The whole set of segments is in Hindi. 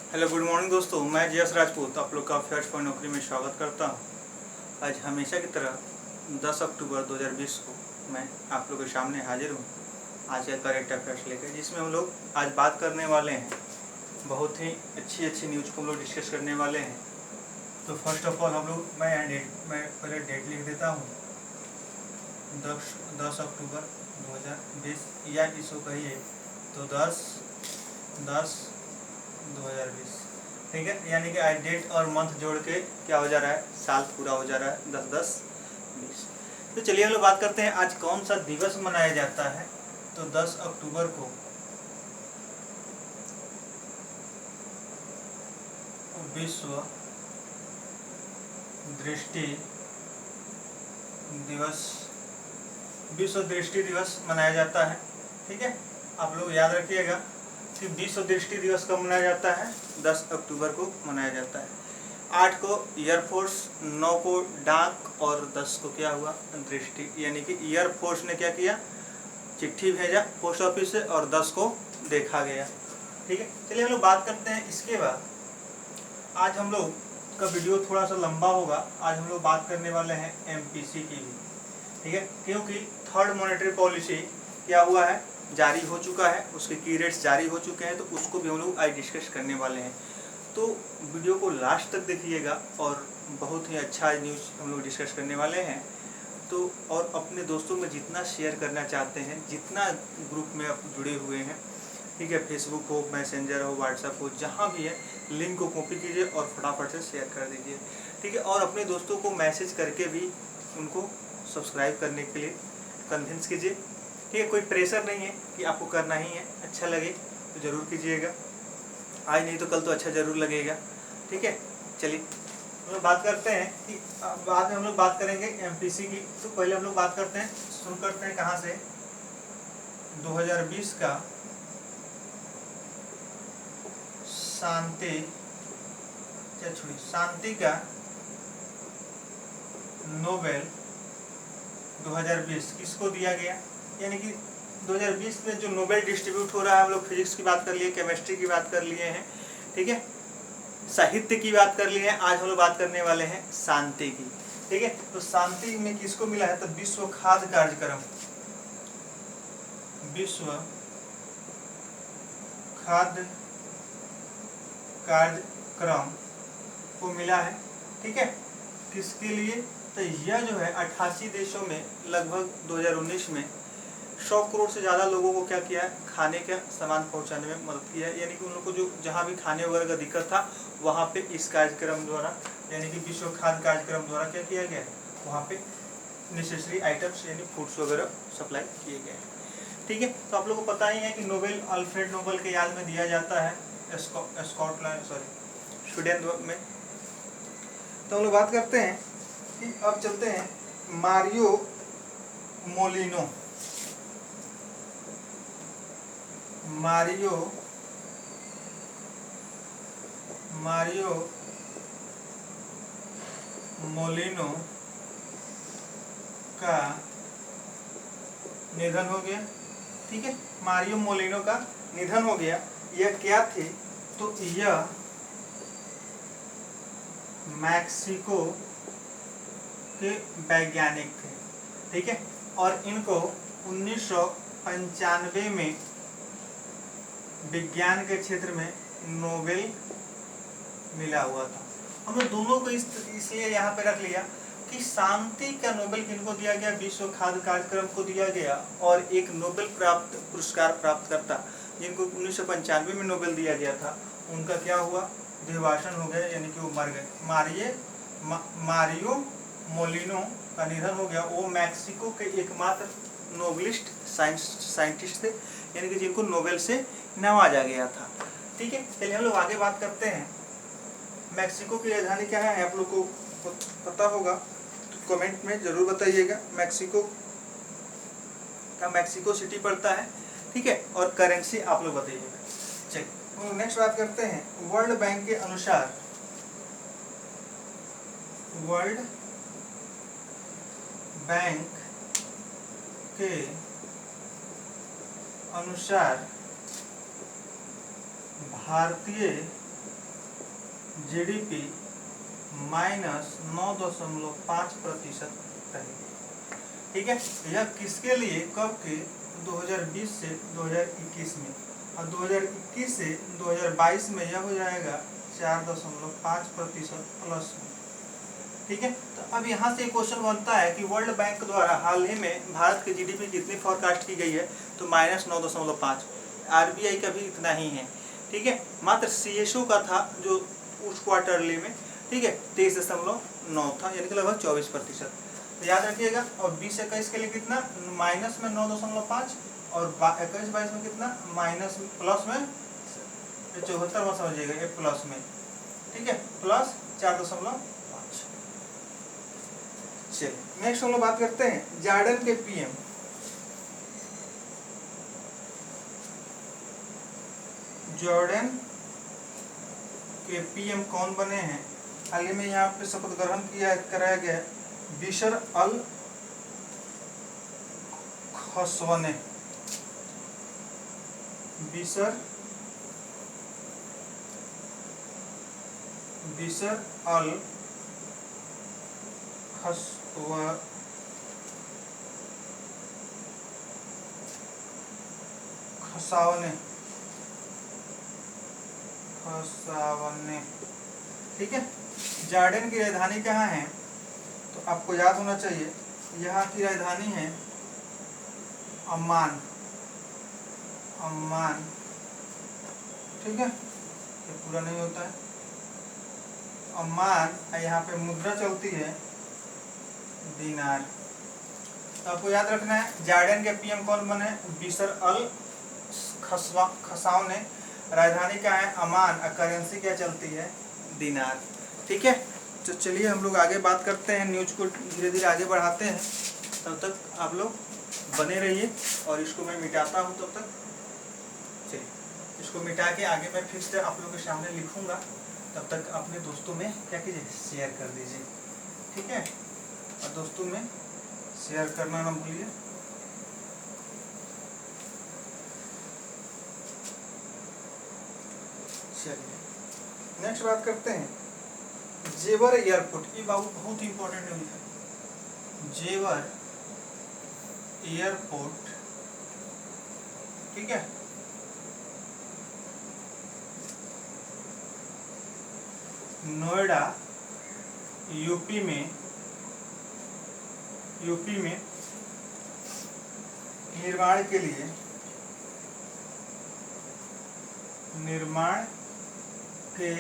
हेलो गुड मॉर्निंग दोस्तों, मैं जयस राजपूत आप लोग का फर्स्ट फॉर नौकरी में स्वागत करता हूं। आज हमेशा की तरह 10 अक्टूबर 2020 को मैं आप लोगों के सामने हाजिर हूं आज का करेंट अफेयर्स लेकर, जिसमें हम लोग आज बात करने वाले हैं। बहुत ही अच्छी न्यूज़ को हम लोग डिस्कस करने वाले हैं। तो फर्स्ट ऑफ ऑल हम लोग मैं पहले डेट लिख देता हूँ। 10 अक्टूबर 2020 या इसको कहिए तो 10/10/2020, ठीक है। यानी कि आज डेट और मंथ जोड़ के क्या हो जा रहा है, साल पूरा हो जा रहा है 10/10/20। तो चलिए हम लोग बात करते हैं आज कौन सा दिवस मनाया जाता है। तो 10 अक्टूबर को विश्व दृष्टि दिवस मनाया जाता है, ठीक है। आप लोग याद रखिएगा कि विश्व दृष्टि दिवस कब मनाया जाता है, 10 अक्टूबर को मनाया जाता है। 8 को एयरफोर्स, 9 को डाक और 10 को क्या हुआ, दृष्टि। यानी कि एयरफोर्स ने क्या किया, चिट्ठी भेजा पोस्ट ऑफिस से और 10 को देखा गया, ठीक है। चलिए हम लोग बात करते हैं। इसके बाद आज हम लोग का वीडियो थोड़ा सा लंबा होगा। आज हम लोग बात करने वाले हैं एमपीसी की भी, ठीक है। क्योंकि थर्ड मॉनेटरी पॉलिसी क्या हुआ है, जारी हो चुका है, उसके की रेट्स जारी हो चुके हैं, तो उसको भी हम लोग आज डिस्कस करने वाले हैं। तो वीडियो को लास्ट तक देखिएगा और बहुत ही अच्छा न्यूज़ हम लोग डिस्कस करने वाले हैं। तो और अपने दोस्तों में जितना शेयर करना चाहते हैं, जितना ग्रुप में आप जुड़े हुए हैं, ठीक है, फेसबुक हो, मैसेंजर हो, व्हाट्सएप हो, जहाँ भी है, लिंक को कॉपी कीजिए और फटाफट से शेयर कर दीजिए, ठीक है। और अपने दोस्तों को मैसेज करके भी उनको सब्सक्राइब करने के लिए कन्विंस कीजिए, ठीक है। कोई प्रेशर नहीं है कि आपको करना ही है, अच्छा लगे तो ज़रूर कीजिएगा, आज नहीं तो कल तो अच्छा ज़रूर लगेगा, ठीक है। चलिए हम लोग बात करते हैं कि बाद में हम लोग बात करेंगे एमपीसी की। तो पहले हम लोग बात करते हैं, शुरू करते हैं कहाँ से, 2020 का शांति का नोबेल 2020 किसको दिया गया। यानी कि 2020 में जो नोबेल डिस्ट्रीब्यूट हो रहा है, हम लोग फिजिक्स की बात कर लिए, केमिस्ट्री की बात कर लिए हैं, ठीक है, साहित्य की बात कर लिए हैं। आज हम लोग बात करने वाले हैं शांति की, ठीक है। तो शांति में किसको मिला है, तो विश्व खाद्य कार्यक्रम को मिला है, ठीक है। किसके लिए, तो यह जो है 88 देशों में लगभग 2019 में 100 करोड़ से ज़्यादा लोगों को क्या किया है, खाने का सामान पहुंचाने में मदद किया है। यानी कि उन लोगों को जो जहाँ भी खाने वगैरह का दिक्कत था, वहाँ पे इस कार्यक्रम द्वारा, यानी कि विश्व खाद्य कार्यक्रम द्वारा क्या किया गया है, वहाँ पे नेसेसरी आइटम्स यानी फूड्स वगैरह सप्लाई किए गए हैं, ठीक है। तो आप लोगों को पता ही है कि नोबेल अल्फ्रेड नोबेल के याद में दिया जाता है स्वीडन में। तो हम लोग बात करते हैं कि अब चलते हैं मारियो मोलिनो का निधन हो गया, ठीक है। मारियो मोलिनो का निधन हो गया। यह क्या थे, तो यह मैक्सिको के वैज्ञानिक थे, ठीक है। और इनको 1995 में विज्ञान के क्षेत्र में नोबेल मिला हुआ था। हम लोग दोनों को इसलिए यहाँ पे रख लिया कि शांति का नोबेल किनको दिया गया, विश्व खाद्य कार्यक्रम को दिया गया। और एक नोबेल पुरस्कार प्राप्त करता जिनको 1995 में नोबेल दिया गया था, उनका क्या हुआ, देहावसान हो गया, यानी कि वो मर गए। मारियो मोलिनो का निधन हो गया। वो मैक्सिको के एकमात्र नोबलिस्ट साइंटिस्ट थे, यानी कि जिनको नोबेल से नवाजा गया था, ठीक है। चलिए हम लोग आगे बात करते हैं। मैक्सिको की राजधानी क्या है, आप लोग को पता होगा तो कमेंट में जरूर बताइएगा। मैक्सिको सिटी पड़ता है, ठीक है। और करेंसी आप लोग बताइएगा। चलिए नेक्स्ट बात करते हैं। वर्ल्ड बैंक के अनुसार भारतीय जीडीपी -9.5% रहेगी। ठीक है, यह किसके लिए, कब के, 2020 से 2021 में, और 2021 से 2022 में यह हो जाएगा 4.5% प्लस में। ठीक है, तो अब यहाँ से एक क्वेश्चन बनता है कि वर्ल्ड बैंक द्वारा हाल ही में भारत की जीडीपी कितनी फोरकास्ट की गई है, तो -9.5। आरबीआई का भी इतना ही है। ठीक है, मात्र सीएसओ का था जो उस क्वार्टरली में, ठीक है, 23.9 था, यानी कि लगभग 24%। तो याद रखिएगा। और 20-21 के लिए कितना, माइनस में 9.5, और 21-22 में कितना, माइनस प्लस में 74 में समझिएगा, ये प्लस में। ठीक है, प्लस 4.5। चलिए नेक्स्ट हम लोग बात करते हैं जॉर्डन के पीएम। जॉर्डन के पीएम कौन बने हैं? हाल ही में यहाँ पे शपथ ग्रहण कराया गया है बिशर अल खसवने। बिशर अल खसावने। ठीक है, जॉर्डन की राजधानी कहाँ है? तो आपको याद होना चाहिए, यहाँ की राजधानी है अम्मान। ठीक है, ये पूरा नहीं होता है, अम्मान। यहाँ पे मुद्रा चलती है दिनार। तो आपको याद रखना है जॉर्डन के पीएम कौन बने, बिशर अल खसावने। राजधानी क्या है, अमान, और करेंसी क्या चलती है, दिनार। ठीक है, तो चलिए हम लोग आगे बात करते हैं, न्यूज को धीरे धीरे आगे बढ़ाते हैं। तब तक आप लोग बने रहिए, और इसको मैं मिटाता हूँ तब तक। चलिए इसको मिटा के आगे मैं फिर से आप लोगों के सामने लिखूंगा, तब तक अपने दोस्तों में क्या कीजिए, शेयर कर दीजिए। ठीक है, और दोस्तों में शेयर करना ना भूलिए। चलिए नेक्स्ट बात करते हैं जेवर एयरपोर्ट। ये बहुत इंपॉर्टेंट न्यूज है। जेवर एयरपोर्ट, ठीक है, नोएडा यूपी में निर्माण के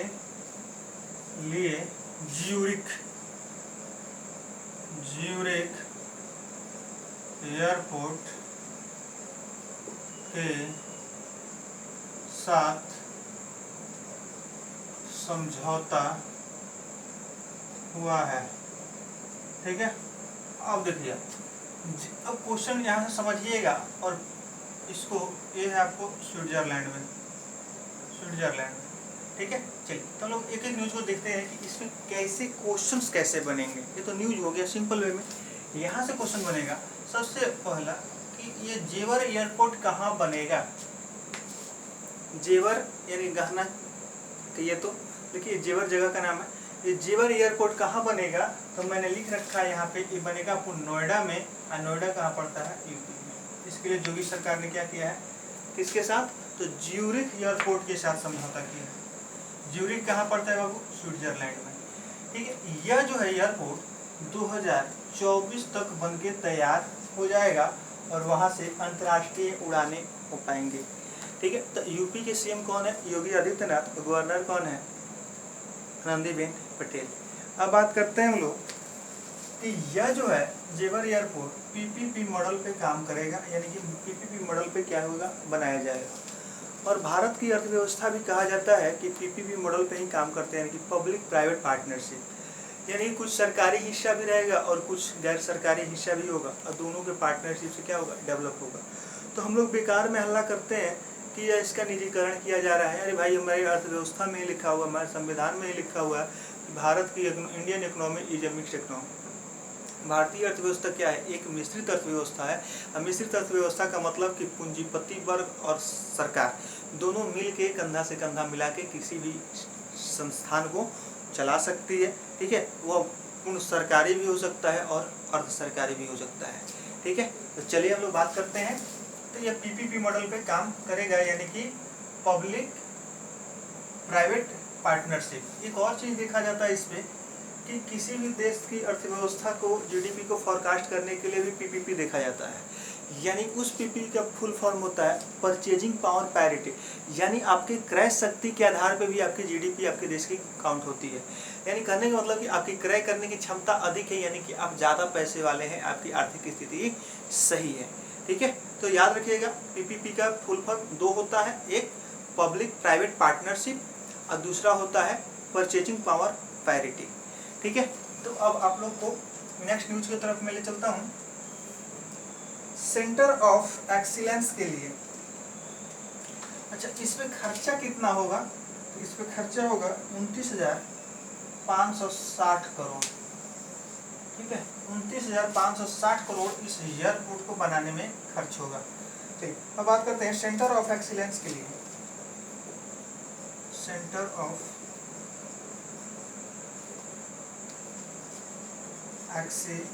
लिए ज्यूरिख एयरपोर्ट के साथ समझौता हुआ है। ठीक है, अब देखिए, अब क्वेश्चन यहाँ से समझिएगा, और इसको, ये है आपको स्विट्जरलैंड में। ठीक है, चलिए तो लोग एक एक न्यूज को देखते हैं कि इसमें कैसे क्वेश्चंस कैसे बनेंगे। ये तो न्यूज हो गया सिंपल वे में। यहाँ से क्वेश्चन बनेगा सबसे पहला कि ये जेवर एयरपोर्ट कहाँ बनेगा। जेवर यानी गहना, ये तो देखिए जेवर जगह का नाम है। ये जेवर एयरपोर्ट कहाँ बनेगा, तो मैंने लिख रखा है यहाँ पे, ये बनेगा आपको नोएडा में। और नोएडा कहाँ पड़ता है, यूपी में। इसके लिए योगी सरकार ने क्या किया है, किसके साथ, तो ज्यूरिख एयरपोर्ट के साथ समझौता किया है। ज्यूरिख कहाँ पड़ता है बाबू, स्विट्जरलैंड में। ठीक है, यह जो है एयरपोर्ट 2024 तक बनके तैयार हो जाएगा, और वहाँ से अंतर्राष्ट्रीय उड़ानें हो पाएंगे। ठीक है, तो यूपी के सीएम कौन है, योगी आदित्यनाथ। गवर्नर कौन है, आनंदीबेन पटेल। अब बात करते हैं हम लोग कि यह जो है जेवर एयरपोर्ट पीपीपी मॉडल पे काम करेगा, यानी कि पीपीपी मॉडल पे क्या होगा, बनाया जाएगा। और भारत की अर्थव्यवस्था भी कहा जाता है कि पीपीपी मॉडल पे ही काम करते हैं, यानी कि पब्लिक प्राइवेट पार्टनरशिप। यानी कुछ सरकारी हिस्सा भी रहेगा और कुछ गैर सरकारी हिस्सा भी होगा, और दोनों के पार्टनरशिप से क्या होगा, डेवलप होगा। तो हम लोग बेकार में हल्ला करते हैं कि यह इसका निजीकरण किया जा रहा है। अरे भाई, हमारी अर्थव्यवस्था में ही लिखा हुआ, हमारे संविधान में ही लिखा हुआ है कि भारत की Indian economy is a mixed economy. भारतीय अर्थव्यवस्था क्या है, एक मिश्रित अर्थव्यवस्था है। और मिश्रित अर्थव्यवस्था का मतलब कि पूंजीपति वर्ग और सरकार दोनों मिल के कंधा से कंधा मिला के किसी भी संस्थान को चला सकती है। ठीक है, वो पूर्ण सरकारी भी हो सकता है और अर्ध सरकारी भी हो सकता है। ठीक है, तो चलिए हम लोग बात करते हैं। तो ये पीपीपी मॉडल पे काम करेगा, यानी कि पब्लिक प्राइवेट पार्टनरशिप। एक और चीज़ देखा जाता है इसमें कि किसी भी देश की अर्थव्यवस्था को, जीडीपी को फोरकास्ट करने के लिए भी पीपीपी देखा जाता है। यानी उस पीपीपी का फुल फॉर्म होता है परचेजिंग पावर पैरिटी, यानी आपके क्रय शक्ति के आधार पर भी आपकी जीडीपी आपके देश की काउंट होती है। यानी कहने का मतलब कि आपकी क्रय करने की क्षमता अधिक है, यानी कि आप ज़्यादा पैसे वाले हैं, आपकी आर्थिक स्थिति सही है। ठीक है, तो याद रखिएगा पीपीपी का फुल फॉर्म दो होता है, एक पब्लिक प्राइवेट पार्टनरशिप और दूसरा होता है परचेजिंग पावर पैरिटी। ठीक है, तो अब आप लोग को नेक्स्ट न्यूज की तरफ मैं ले चलता हूँ। सेंटर ऑफ एक्सीलेंस के लिए, अच्छा इसमें खर्चा कितना होगा? तो इस पे खर्चा होगा 29,560 करोड़। ठीक है, 29,560 करोड़ इस एयरपोर्ट को बनाने में खर्च होगा। ठीक, अब बात करते हैं सेंटर ऑफ एक्सीलेंस के लिए। सेंटर ऑफ एक्सीलेंस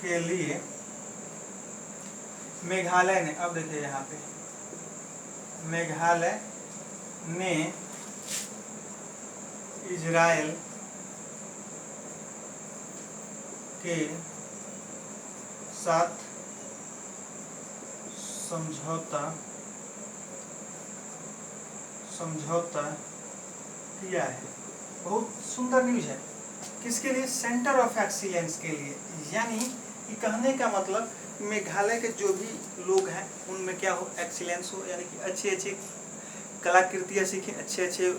के लिए मेघालय ने, अब देखिए यहाँ पे मेघालय ने इजराइल के साथ समझौता किया है। बहुत सुंदर न्यूज है। किसके लिए? सेंटर ऑफ एक्सीलेंस के लिए। यानी कि कहने का मतलब मेघालय के जो भी लोग हैं उनमें क्या हो, एक्सीलेंस हो, यानी कि अच्छे अच्छे कलाकृतियाँ सीखें, अच्छे अच्छे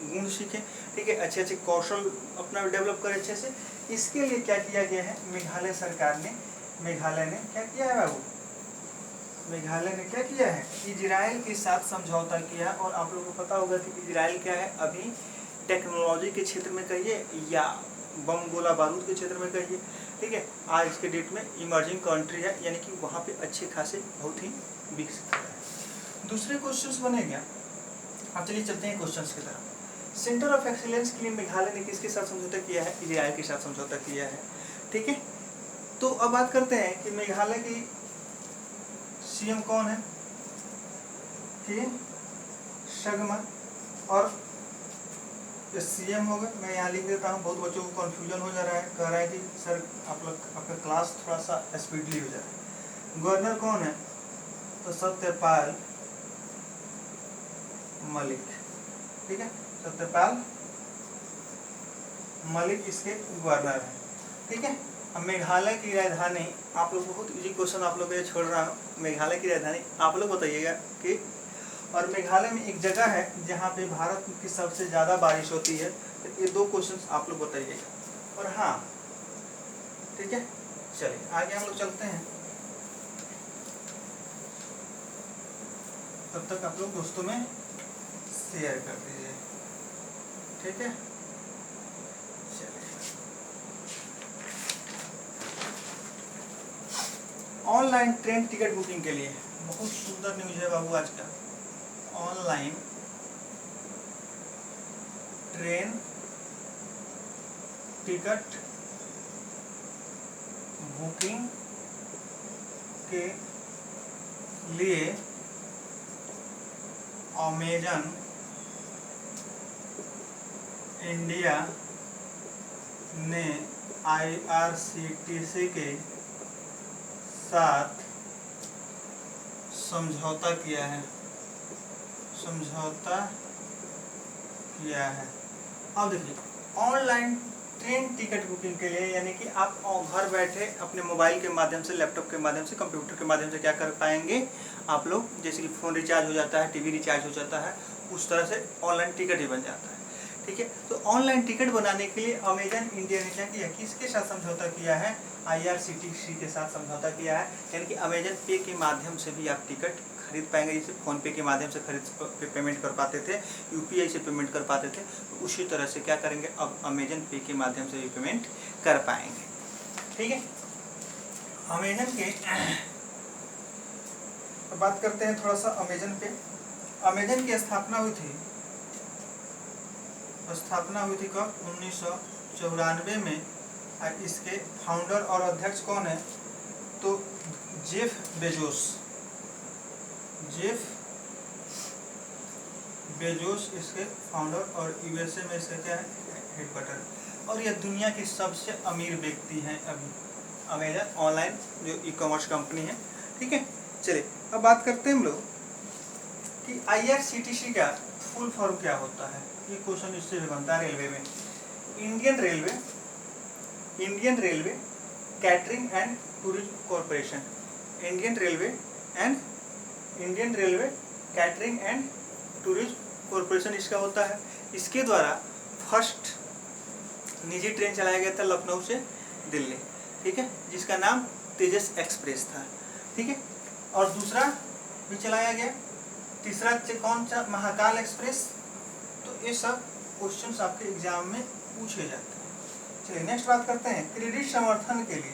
गुण सीखें। ठीक है, अच्छे अच्छे कौशल अपना डेवलप करें अच्छे से। इसके लिए क्या किया गया है? मेघालय सरकार ने, मेघालय ने क्या किया है बाबू? मेघालय ने क्या किया है? इजराइल के साथ समझौता किया। और आप लोगों को पता होगा कि इजराइल क्या है, अभी टेक्नोलॉजी के क्षेत्र में कहिए या बम गोला बारूद के क्षेत्र में कहिए, ठीक है, आज के डेट में इमर्जिंग कंट्री है, यानी कि वहाँ पे अच्छे खासे बहुत ही विकसित है। दूसरे क्वेश्चंस बनेगा। अब चलिए चलते हैं क्वेश्चंस की तरफ। सेंटर ऑफ एक्सीलेंस के लिए मेघालय ने किसके साथ समझौता किया है? इजराइल के साथ समझौता किया है। ठीक है, तो अब बात करते हैं कि मेघालय की सीएम कौन है? कि शर्मा, और सीएम होगा। मैं यहाँ लिख देता हूँ, बहुत बच्चों को कंफ्यूजन हो जा रहा है, कह रहा है कि सर आप लोग आपका क्लास थोड़ा सा स्पीडली हो जा रहा है। गवर्नर कौन है? तो सत्यपाल मलिक। ठीक है, सत्यपाल मलिक इसके गवर्नर हैं। ठीक है, अब मेघालय की राजधानी, आप लोग बहुत इजी क्वेश्चन आप लोग को छोड़ रहा हूँ। मेघालय की राजधानी आप लोग बताइएगा कि, और मेघालय में एक जगह है जहाँ पे भारत की सबसे ज़्यादा बारिश होती है। तो ये दो क्वेश्चंस आप लोग बताइएगा। और हाँ, ठीक है, चलिए आगे हम लोग चलते हैं। तब तक आप लोग दोस्तों में शेयर कर दीजिए। ठीक है, चलिए ऑनलाइन ट्रेन टिकट बुकिंग के लिए बहुत सुंदर न्यूज है बाबू आज का। ऑनलाइन ट्रेन टिकट बुकिंग के लिए अमेजन इंडिया ने IRCTC के साथ समझौता किया है। अब देखिए, ऑनलाइन ट्रेन टिकट बुकिंग के लिए, यानी कि आप घर बैठे अपने मोबाइल के माध्यम से, लैपटॉप के माध्यम से, कंप्यूटर के माध्यम से क्या कर पाएंगे आप लोग? जैसे कि फ़ोन रिचार्ज हो जाता है, टीवी रिचार्ज हो जाता है, उस तरह से ऑनलाइन टिकट ही बन जाता है। ठीक है, तो ऑनलाइन टिकट बनाने के लिए अमेजन इंडिया ने क्या किया? किसके साथ समझौता किया है? IRCTC के साथ समझौता किया है। यानी कि अमेजन पे के माध्यम से भी आप टिकट खरीद पाएंगे। जैसे फ़ोन पे के माध्यम से पेमेंट कर पाते थे, UPI से पेमेंट कर पाते थे, तो उसी तरह से क्या करेंगे? अब अमेजन पे के माध्यम से भी पेमेंट कर पाएंगे। ठीक है, अमेजन के बात करते हैं थोड़ा सा अमेजन पे। अमेजन की स्थापना हुई थी कब? 1994 में। इसके फाउंडर और अध्यक्ष कौन है? तो जेफ बेजोस इसके फाउंडर, और यूएसए में इसका क्या है? हेडक्वार्टर। और यह दुनिया के सबसे अमीर व्यक्ति हैं अभी, अमेजन ऑनलाइन जो ई कॉमर्स कंपनी है। ठीक है, चलिए अब बात करते हैं हम लोग कि IRCTC का फुल फॉर्म क्या होता है। ये क्वेश्चन इससे भी बनता है रेलवे में। Indian railway catering and tourism corporation. Indian railway catering and tourism corporation इसका होता है। इसके द्वारा फर्स्ट निजी ट्रेन चलाया गया था लखनऊ से दिल्ली, ठीक है, जिसका नाम तेजस एक्सप्रेस था। ठीक है, और दूसरा भी चलाया गया, तीसरा कौन सा? महाकाल एक्सप्रेस। तो ये सब क्वेश्चंस आपके एग्जाम में पूछे जाते हैं। चलिए नेक्स्ट बात करते हैं क्रेडिट समर्थन के लिए।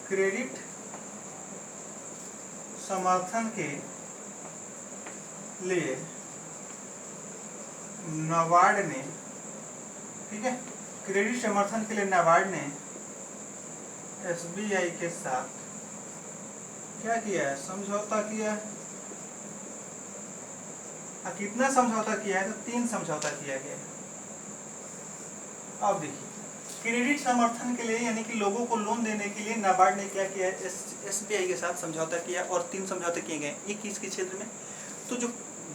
क्रेडिट समर्थन के लिए नाबार्ड ने, ठीक है, क्रेडिट समर्थन के लिए नाबार्ड ने SBI के साथ क्या किया है? समझौता किया है। कितना समझौता किया है? तो 3 समझौता किया गया है। अब देखिए, क्रेडिट समर्थन के लिए यानी कि लोगों को लोन देने के लिए नाबार्ड ने क्या किया है? SBI के साथ समझौता किया और 3 समझौते किए गए। एक किसके क्षेत्र में? तो जो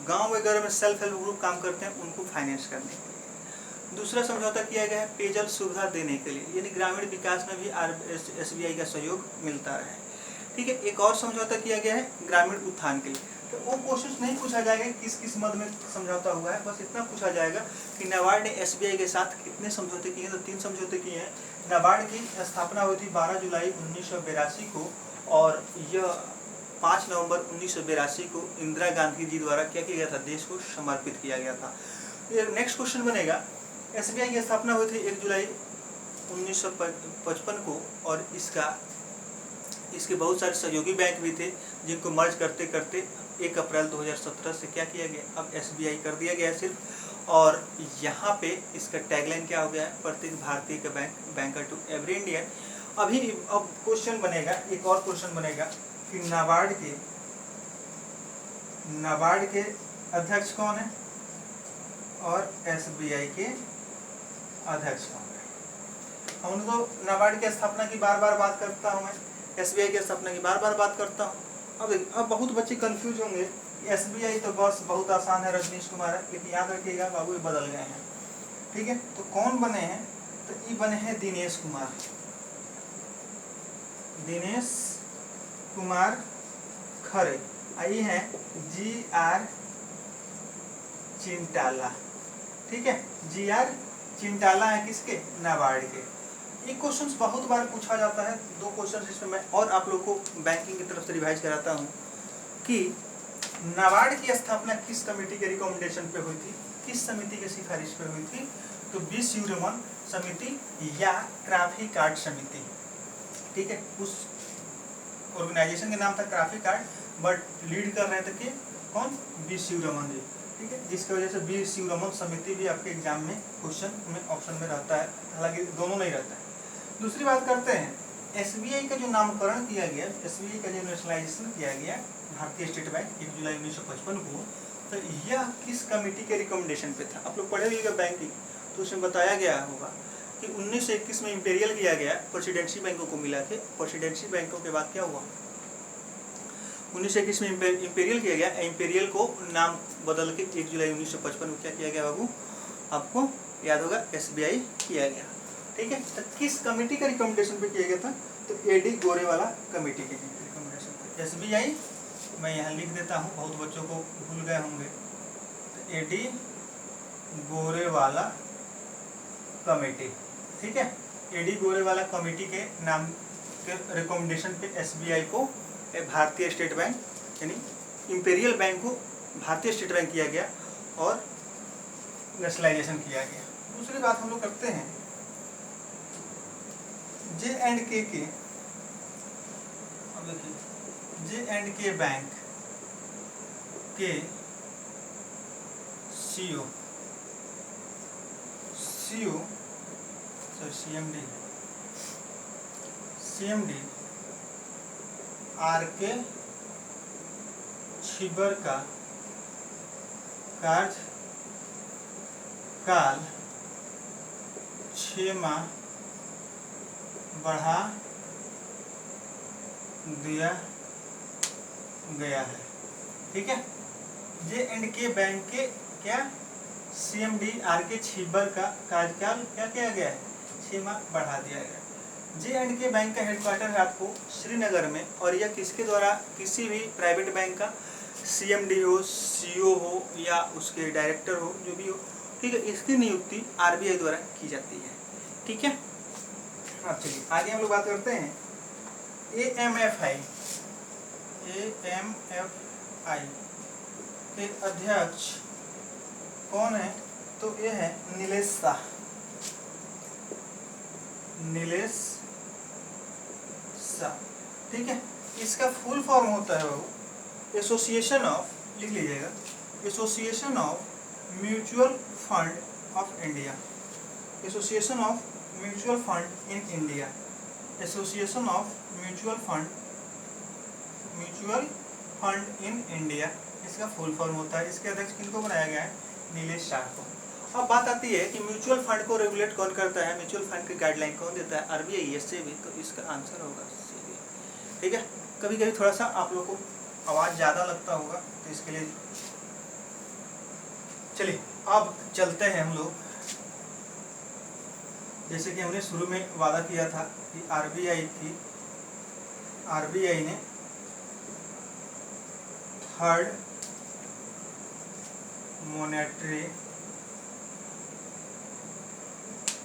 गांव वगैरह में सेल्फ हेल्प ग्रुप काम करते हैं उनको फाइनेंस करने के लिए। दूसरा समझौता किया गया है पेयजल सुविधा देने के लिए, यानी ग्रामीण विकास में भी SBI का सहयोग मिलता है। ठीक है, एक और समझौता किया गया है ग्रामीण उत्थान के लिए। तो वो क्वेश्चन नहीं पूछा जाएगा किस किस मद में समझौता हुआ है, बस इतना पूछा जाएगा कि नाबार्ड ने SBI के साथ कितने समझौते किए हैं। तो 3 समझौते किए हैं। नाबार्ड की स्थापना हुई थी 12 जुलाई 1982 को, और यह 5 नवंबर 1982 को इंदिरा गांधी जी द्वारा क्या किया गया था? देश को समर्पित किया गया था। नेक्स्ट क्वेश्चन बनेगा, SBI की स्थापना हुई थी 1 जुलाई 1955 को, और इसके बहुत सारे सहयोगी बैंक भी थे जिनको मर्ज करते करते 1 अप्रैल 2017 से क्या किया गया? अब SBI कर दिया गया सिर्फ। और यहाँ पे इसका टैगलाइन क्या हो गया है? प्रत्येक भारतीय का bank, banker to every Indian. अब क्वेश्चन बनेगा, एक और क्वेश्चन बनेगा कि नाबार्ड के अध्यक्ष कौन है और SBI के अध्यक्ष कौन है? हम तो नाबार्ड की स्थापना की बार बार बात करता हूँ मैं, SBI की स्थापना की बार बार बात करता हूँ। अब बहुत बच्चे कंफ्यूज होंगे, SBI तो बस बहुत आसान है, रजनीश कुमार है, लेकिन याद रखिएगा बाबू ये बदल गए हैं। ठीक है, तो कौन बने हैं? तो ये बने हैं दिनेश कुमार खरे। ये हैं GR चिंटाला। ठीक है, GR चिंटाला है किसके? नाबार्ड के। ये क्वेश्चंस बहुत बार पूछा जाता है। 2 क्वेश्चन इसमें मैं और आप लोग को बैंकिंग की तरफ से रिवाइज कराता हूँ कि नाबार्ड की स्थापना किस कमेटी के रिकमेंडेशन पे हुई थी, किस समिति के सिफारिश पे हुई थी? तो बी शिवरमन समिति या ट्रैफिक कार्ड समिति। ठीक है, उस ऑर्गेनाइजेशन के नाम था ट्रैफिक कार्ड, बट लीड कर रहे थे कि कौन? बी शिवरमन जी। ठीक है, जिसकी वजह से बी शिवरमन समिति भी आपके एग्जाम में क्वेश्चन में ऑप्शन में रहता है, हालांकि दोनों नहीं रहता है। दूसरी बात करते हैं, SBI का जो नामकरण किया गया, SBI का जो नेशनलाइजेशन किया गया भारतीय स्टेट बैंक 1 जुलाई 1955 को, तो यह किस कमेटी के रिकमेंडेशन पे था? आप लोग पढ़े होंगे बैंकिंग, तो उसमें बताया गया होगा कि 1921 में इंपेरियल किया गया, प्रेसिडेंसी बैंकों को मिला के। प्रेसिडेंसी बैंकों के बाद क्या हुआ? 1921 में इंपेरियल किया गया। इंपेरियल को नाम बदल के 1 जुलाई 1955 को क्या किया गया बाबू? आपको याद होगा, SBI किया गया। ठीक है, तो किस कमेटी का रिकमेंडेशन पे किया गया था? तो AD गोरेवाला कमेटी के रिकमेंडेशन पे। SBI मैं यहाँ लिख देता हूँ, बहुत बच्चों को भूल गए होंगे। तो AD गोरेवाला कमेटी। ठीक है, AD गोरेवाला कमेटी के नाम के रिकमेंडेशन पे SBI को भारतीय स्टेट बैंक यानी इंपेरियल बैंक को भारतीय स्टेट बैंक किया गया और नेशनलाइजेशन किया गया। दूसरी बात हम लोग करते हैं, J&K के अब देखिए J&K बैंक के सीईओ CMD RK छिबर का कार्यकाल 6 माह बढ़ा दिया गया है। ठीक है, J&K बैंक के क्या CMD RK छिबर का कार्यकाल क्या किया गया है, 6 माह बढ़ा दिया गया। J&K बैंक का हेडक्वार्टर है आपको श्रीनगर में, और यह किसके द्वारा, किसी भी प्राइवेट बैंक का CMD हो, CEO हो या उसके डायरेक्टर हो, जो भी हो, ठीक है, इसकी नियुक्ति RBI द्वारा की जाती है। ठीक है, अब चलिए आगे हम लोग बात करते हैं AMFI के अध्यक्ष कौन है, तो ये है नीलेश शाह। ठीक है, इसका फुल फॉर्म होता है वो एसोसिएशन ऑफ, लिख लीजिएगा, association of mutual fund of India, association of mutual fund in India, association of mutual fund in India, इसका फुल फॉर्म होता है। इसके अध्यक्ष किनको बनाया गया है, नीलेश शाह को। अब बात आती है कि म्यूचुअल फंड को रेगुलेट कौन करता है, म्यूचुअल फंड की गाइडलाइन कौन देता है, RBI या SEBI, तो इसका आंसर होगा SEBI। ठीक है, कभी कभी थोड़ा सा आप लोगों को आवाज़ ज़्यादा लगता होगा, तो इसके लिए चलिए अब चलते हैं हम लोग, जैसे कि हमने शुरू में वादा किया था कि RBI ने third monetary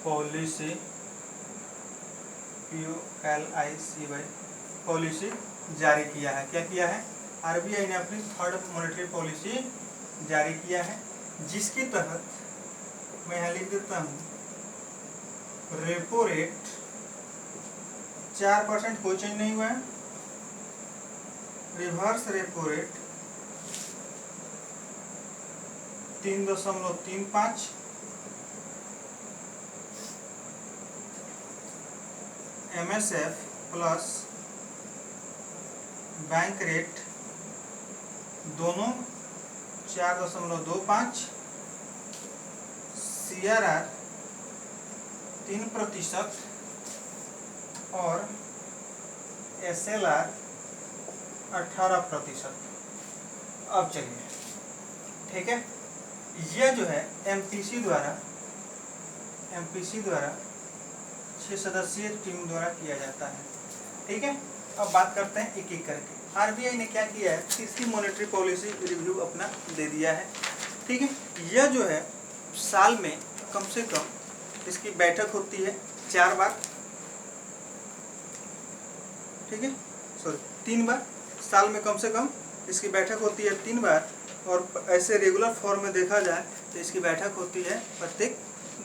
policy POLICY policy जारी किया है। क्या किया है, RBI ने अपनी थर्ड मॉनेटरी पॉलिसी जारी किया है, जिसके तहत मैं यहाँ लिख देता हूँ, रेपो रेट 4% कोई चेंज नहीं हुआ है, reverse repo rate 3.35, MSF plus bank rate दोनों 4.25, CRR 3% और SLR 18%। अब चलिए, ठीक है, यह जो है MPC द्वारा 6 सदस्यीय टीम द्वारा किया जाता है। ठीक है, अब बात करते हैं एक एक करके। RBI ने क्या किया है, तीसरी मॉनेटरी पॉलिसी रिव्यू अपना दे दिया है। ठीक है, यह जो है साल में कम से कम इसकी बैठक होती है 4 बार, ठीक है, 3 बार, साल में कम से कम इसकी बैठक होती है 3 बार, और ऐसे रेगुलर फॉर्म में देखा जाए तो इसकी बैठक होती है प्रत्येक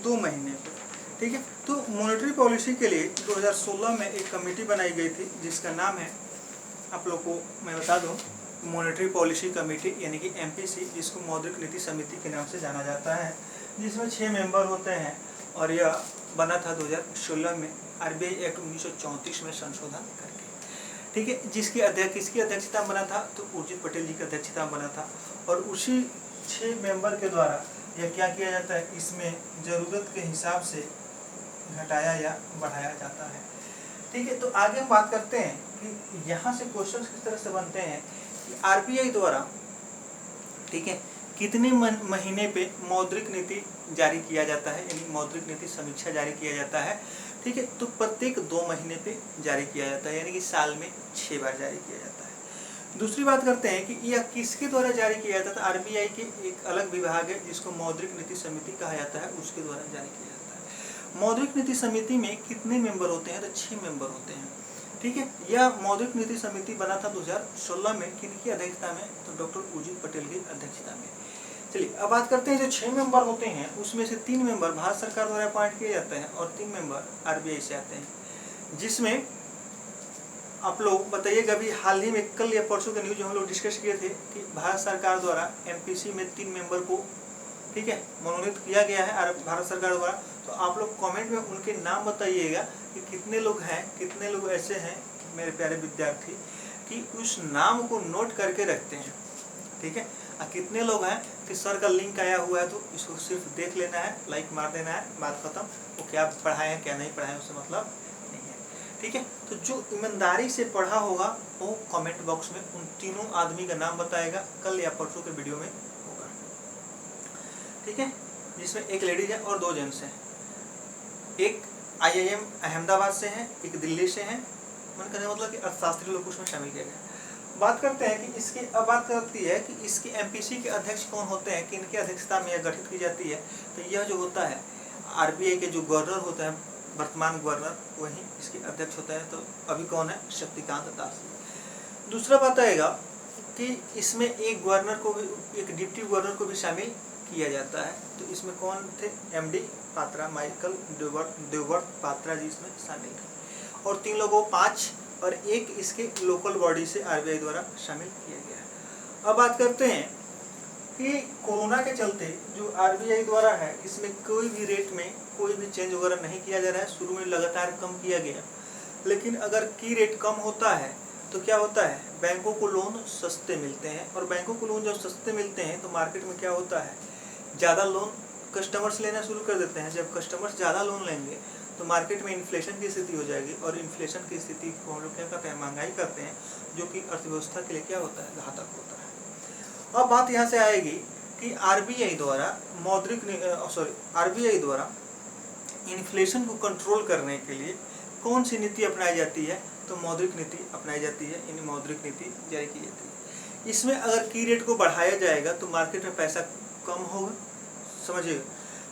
2 महीने पर। ठीक है, तो मॉनेटरी पॉलिसी के लिए 2016 में एक कमेटी बनाई गई थी, जिसका नाम है, आप लोग को मैं बता दूं, मॉनेटरी पॉलिसी कमेटी यानी कि MPC, जिसको मौद्रिक नीति समिति के नाम से जाना जाता है, जिसमें 6 मेंबर होते हैं, और यह बना था 2016 में RBI एक्ट 1934 में संशोधन करके। ठीक है, किसकी अध्यक्षता में बना था, तो उर्जित पटेल जी की अध्यक्षता में बना था, और उसी 6 मेंबर के द्वारा यह क्या किया जाता है, इसमें ज़रूरत के हिसाब से घटाया या बढ़ाया जाता है। ठीक है, तो आगे हम बात करते हैं कि यहाँ से क्वेश्चंस किस तरह से बनते हैं कि RBI द्वारा, ठीक है, कितने महीने पे मौद्रिक नीति जारी किया जाता है, यानी मौद्रिक नीति समीक्षा जारी किया जाता है। ठीक है, तो प्रत्येक 2 महीने पे जारी किया जाता है, यानी कि साल में 6 बार जारी किया जाता है। दूसरी बात करते हैं कि यह किसके द्वारा जारी किया जाता है। RBI के एक अलग विभाग है जिसको मौद्रिक नीति समिति कहा जाता है, उसके द्वारा जारी किया जाता है। मौद्रिक नीति समिति में कितने मेंबर होते हैं, तो 6 मेंबर होते हैं। ठीक है, यह मौद्रिक नीति समिति बना था 2016 में, किनकी अध्यक्षता में, तो डॉक्टर उर्जित पटेल की अध्यक्षता में। चलिए अब बात करते हैं, जो 6 मेंबर होते हैं उसमें से 3 मेंबर भारत सरकार द्वारा अपॉइंट किए जाते हैं और 3 मेंबर RBI से आते हैं, जिसमें आप लोग बताइएगा, अभी हाल ही में कल या परसों के न्यूज हम लोग डिस्कस किए थे कि भारत सरकार द्वारा एमपीसी में 3 मेंबर को, ठीक है, मनोनीत किया गया है भारत सरकार द्वारा। तो आप लोग कमेंट में उनके नाम बताइएगा कि कितने लोग हैं, कितने लोग ऐसे हैं मेरे प्यारे विद्यार्थी कि उस नाम को नोट करके रखते हैं, ठीक है। और कितने लोग हैं कि सर का लिंक आया हुआ है तो इसको सिर्फ देख लेना है, लाइक मार देना है, बात खत्म। वो क्या पढ़ाए हैं क्या नहीं पढ़ाए उससे मतलब नहीं है, ठीक है। तो जो ईमानदारी से पढ़ा होगा वो कमेंट बॉक्स में उन तीनों आदमी का नाम बताएगा, कल या परसों के वीडियो में होगा, ठीक है। जिसमें एक लेडीज है और 2 जेंट्स हैं, एक IIM अहमदाबाद से हैं, एक दिल्ली से हैं। मन कहने मतलब कि अर्थशास्त्री लोग उसमें शामिल किया गया। बात करते हैं कि इसके, अब बात करती है कि इसके एमपीसी के अध्यक्ष कौन होते हैं, कि इनकी अध्यक्षता में यह गठित की जाती है। तो यह जो होता है RBI के जो गवर्नर होते हैं, वर्तमान गवर्नर, वही इसके अध्यक्ष होता है। तो अभी कौन है, शक्तिकांत दास। दूसरा बात आएगा कि इसमें एक गवर्नर को भी, एक डिप्टी गवर्नर को भी शामिल किया जाता है। तो इसमें कौन थे, MD पात्रा, माइकल देववर्त पात्रा जी इसमें शामिल थे। और 3 लोगों 5 और एक इसके लोकल बॉडी से RBI द्वारा शामिल किया गया है। अब बात करते हैं कि कोरोना के चलते जो RBI द्वारा है, इसमें कोई भी रेट में कोई भी चेंज वगैरह नहीं किया जा रहा है। शुरू में लगातार कम किया गया, लेकिन अगर की रेट कम होता है तो क्या होता है, बैंकों को लोन सस्ते मिलते हैं। और बैंकों को लोन जब सस्ते मिलते हैं तो मार्केट में क्या होता है, ज़्यादा लोन कस्टमर्स लेना शुरू कर देते हैं। जब कस्टमर्स ज़्यादा लोन लेंगे तो मार्केट में इन्फ्लेशन की स्थिति हो जाएगी, और इन्फ्लेशन की स्थिति को हम लोग क्या करते हैं, महंगाई करते हैं, जो कि अर्थव्यवस्था के लिए क्या होता है, घातक होता है। अब बात यहाँ से आएगी कि RBI द्वारा RBI द्वारा इन्फ्लेशन को कंट्रोल करने के लिए कौन सी नीति अपनाई जाती है, तो मौद्रिक नीति अपनाई जाती है, इन मौद्रिक नीति जारी की जाती है। इसमें अगर की रेट को बढ़ाया जाएगा तो मार्केट में पैसा कम होगा, समझिएगा।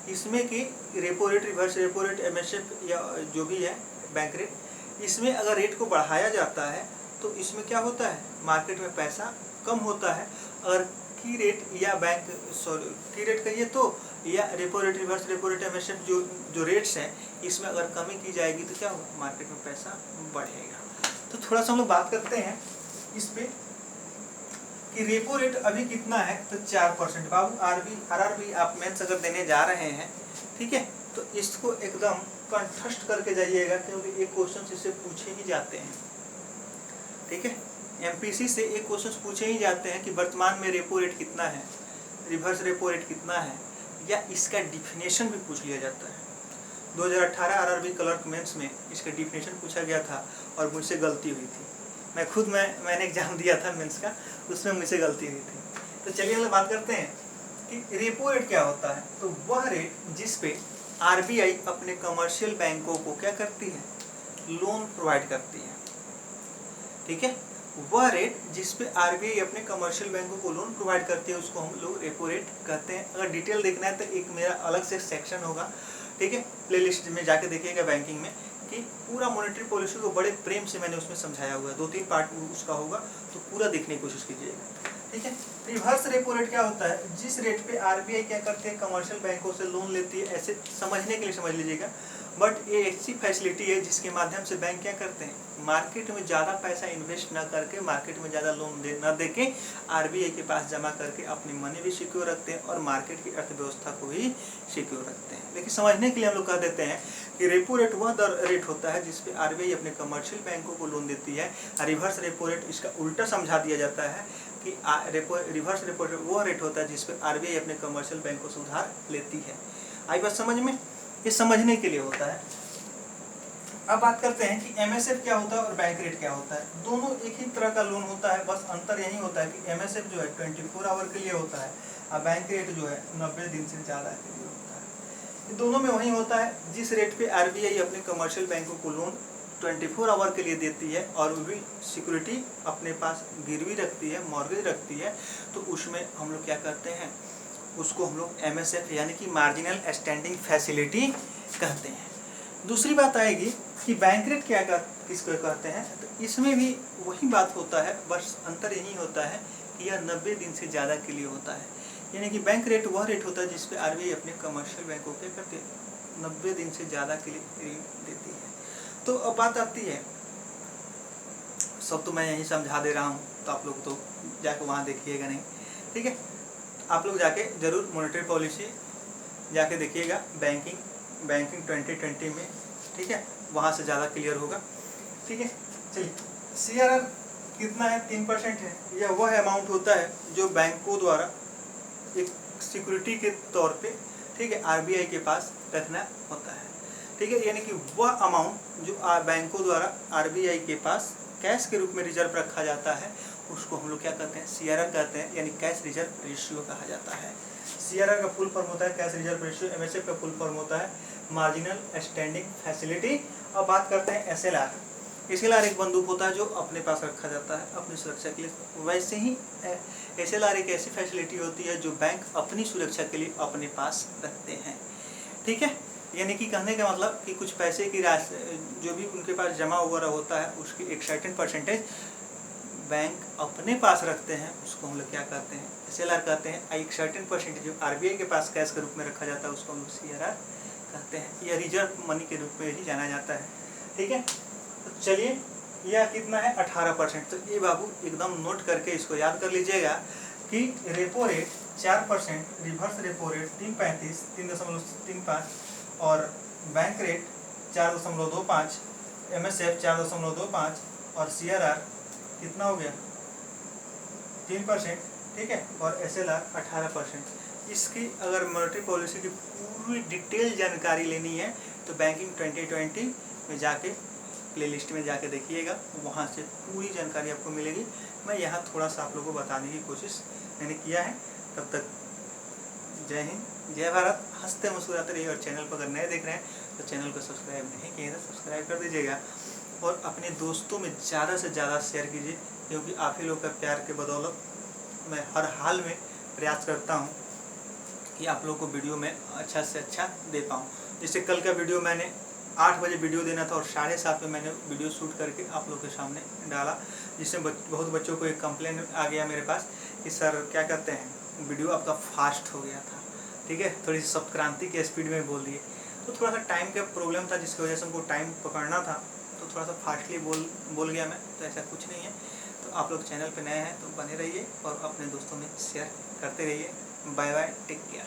इसमें कि repo rate, reverse repo rate, MSF या जो भी है बैंक रेट, इसमें अगर रेट को बढ़ाया जाता है तो इसमें क्या होता है, मार्केट में पैसा कम होता है। अगर की रेट या की रेट कहिए तो, या repo rate, reverse repo rate, MSF जो रेट्स हैं, इसमें अगर कमी की जाएगी तो क्या होगा, मार्केट में पैसा बढ़ेगा। तो थोड़ा सा हम लोग बात करते हैं इस पे कि रेपो रेट अभी कितना है, तो 4%। बाबू RRB आप मेंस अगर देने जा रहे हैं, ठीक है, तो इसको एकदम कंठस्थ करके जाइएगा, क्योंकि ये क्वेश्चन इससे पूछे ही जाते हैं, ठीक है। MPC से एक क्वेश्चन पूछे ही जाते हैं कि वर्तमान में रेपो रेट कितना है, रिवर्स रेपो रेट कितना है, या इसका डिफिनेशन भी पूछ लिया जाता है। 2018 RRB क्लर्क मेंस में इसका डिफिनेशन पूछा गया था और मुझसे गलती हुई थी। मैंने एग्जाम दिया था मेंस का, उसमें मुझसे गलती हुई थी। तो चलिए हम बात करते हैं कि रेपो रेट क्या होता है। तो वह रेट जिस पे RBI अपने कमर्शियल बैंकों को क्या करती है, लोन प्रोवाइड करती है, ठीक है। वह रेट जिस पे RBI अपने कमर्शियल बैंकों को लोन प्रोवाइड करती है उसको हम लोग रेपो रेट कहते हैं। अगर डिटेल देखना है तो एक मेरा अलग से सेक्शन होगा, ठीक है, प्लेलिस्ट में जाके देखिएगा बैंकिंग में, कि पूरा मॉनेटरी पॉलिसी को बड़े प्रेम से मैंने उसमें समझाया हुआ है। 2-3 पार्ट उसका होगा, तो पूरा देखने की कोशिश कीजिएगा, ठीक है। रिवर्स रेपो रेट क्या होता है, जिस रेट पे RBI क्या करते हैं, कमर्शियल बैंकों से लोन लेती है। ऐसे समझने के लिए समझ लीजिएगा, बट ये ऐसी फैसिलिटी है जिसके माध्यम से बैंक क्या करते हैं, मार्केट में ज़्यादा पैसा इन्वेस्ट ना करके, मार्केट में ज़्यादा लोन न दे के RBI के पास जमा करके अपनी मनी भी सिक्योर रखते हैं और मार्केट की अर्थव्यवस्था को भी सिक्योर रखते हैं। लेकिन समझने के लिए हम लोग कह देते हैं कि रेपो रेट वह दर रेट होता है जिसपे RBI अपने कमर्शियल बैंकों को लोन देती है। रिवर्स रेपो रेट इसका उल्टा समझा दिया जाता है कि रिवर्स रेपो रेट वो रेट होता है जिसपे RBI अपने कमर्शियल बैंकों से उधार लेती है। आई बात समझ में, ये समझने के लिए होता है। अब बात करते हैं कि MSF क्या होता है और बैंक रेट क्या होता है। दोनों एक ही तरह का लोन होता है, बस अंतर यही होता है कि MSF जो है 24 आवर के लिए होता है और बैंक रेट जो है 90 दिन से ज़्यादा के लिए होता है। दोनों में वही होता है, जिस रेट पे RBI अपने कमर्शियल बैंकों को लोन 24 आवर के लिए देती है और वो भी सिक्योरिटी अपने पास गिरवी रखती है, मॉर्गेज रखती है, तो उसमें हम लोग क्या करते हैं, उसको हम लोग MSF यानी कि मार्जिनल स्टैंडिंग फैसिलिटी कहते हैं। दूसरी बात आएगी कि बैंक रेट किसको कहते हैं, तो इसमें भी वही बात होता है, बस अंतर यही होता है कि यह 90 दिन से ज़्यादा के लिए होता है। यानी कि बैंक रेट वह रेट होता है जिस पे RBI अपने कमर्शियल बैंकों के करते 90 दिन से ज़्यादा के लिए ऋण देती है। तो अब बात आती है सब तो मैं यहीं समझा दे रहा हूँ, तो आप लोग तो जाके वहाँ देखिएगा नहीं, ठीक है। आप लोग जाके ज़रूर मॉनेटरी पॉलिसी जाके देखिएगा, बैंकिंग 2020 में, ठीक है, वहाँ से ज़्यादा क्लियर होगा, ठीक है। चलिए, CRR कितना है? 3% है। यह वह अमाउंट होता है जो बैंकों द्वारा एक सिक्योरिटी के तौर पे, ठीक है, RBI के पास रखना होता है, ठीक है। यानी कि वह अमाउंट जो बैंकों द्वारा RBI के पास कैश के रूप में रिजर्व रखा जाता है, उसको हम लोग क्या कहते हैं? CRR कहते हैं, यानी कैश रिजर्व रेशियो कहा जाता है। CRR का फुल फॉर्म होता है कैश रिजर्व रेशियो। MSF का फुल फॉर्म होता है मार्जिनल स्टैंडिंग फैसिलिटी। अब बात करते हैं SLR एक बंदूक होता है जो अपने पास रखा जाता है अपनी सुरक्षा के लिए। वैसे ही SLR एक ऐसी फैसिलिटी होती है जो बैंक अपनी सुरक्षा के लिए अपने पास रखते हैं, ठीक है। यानी कि कहने का मतलब कि कुछ पैसे की राशि जो भी उनके पास जमा वगैरह होता है, उसकी एक सर्टेन परसेंटेज बैंक अपने पास रखते हैं, उसको हम लोग क्या कहते हैं? SLR कहते हैं। एक सर्टेन परसेंटेज जो RBI के पास कैश के रूप में रखा जाता है, उसको हम लोग CRR कहते हैं। यह रिजर्व मनी के रूप में ही जाना जाता है, ठीक है। तो चलिए, यह कितना है? 18%। तो ये बाबू एकदम नोट करके इसको याद कर लीजिएगा कि repo rate 4%, reverse repo rate 3.35, 3.35 और बैंक रेट 4.25, MSF 4.25 और CRR कितना हो गया? 3%, ठीक है। और SLR 18%। इसकी अगर मॉनेटरी पॉलिसी की पूरी डिटेल जानकारी लेनी है तो बैंकिंग 2020 में जाके प्लेलिस्ट में जाके देखिएगा, वहाँ से पूरी जानकारी आपको मिलेगी। मैं यहाँ थोड़ा सा आप लोगों को बताने की कोशिश मैंने किया है। तब तक जय हिंद, जय भारत। हंसते मुस्कुराते रहिए। और चैनल पर अगर नए देख रहे हैं तो चैनल को सब्सक्राइब नहीं किए तो सब्सक्राइब कर दीजिएगा, और अपने दोस्तों में ज़्यादा से ज़्यादा शेयर कीजिए, क्योंकि आप ही लोग का प्यार के बदौलत मैं हर हाल में प्रयास करता हूँ कि आप लोगों को वीडियो में अच्छा से अच्छा दे पाऊँ। जैसे कल का वीडियो मैंने 8 बजे वीडियो देना था और 7:30 में मैंने वीडियो शूट करके आप लोगों के सामने डाला, जिससे बहुत बच्चों को एक कंप्लेन आ गया मेरे पास कि सर क्या कहते हैं, वीडियो आपका फास्ट हो गया था, ठीक है, थोड़ी सी शब्द क्रांति के स्पीड में बोल दिए। तो थोड़ा सा टाइम का प्रॉब्लम था, जिसकी वजह से हमको टाइम पकड़ना था, तो थोड़ा सा फास्टली बोल गया मैं। तो ऐसा कुछ नहीं है। तो आप लोग चैनल पे नए हैं तो बने रहिए और अपने दोस्तों में शेयर करते रहिए। Bye bye, take care.